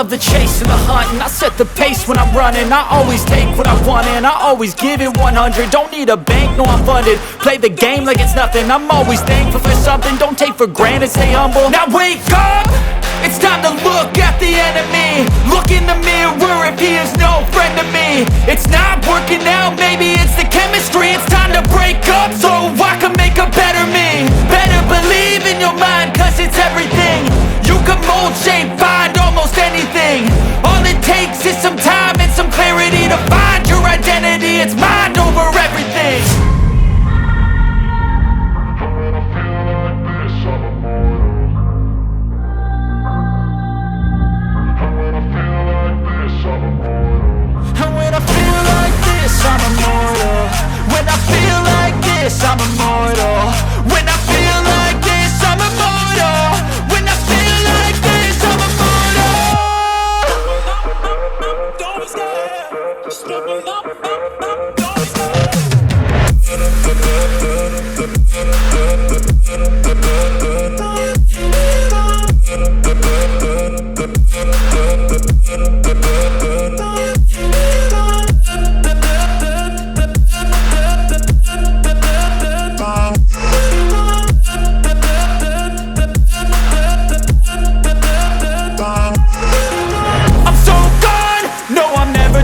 love the chase and the hunt, and I set the pace when I'm running. I always take what I want and I always give it 100. Don't need a bank, no I'm funded. Play the game like it's nothing. I'm always thankful for something. Don't take for granted, stay humble. Now wake up! It's time to look at the enemy. Look in the mirror if he is no friend to me. It's not working out, maybe it's the chemistry. It's time to break up so I can make a better me.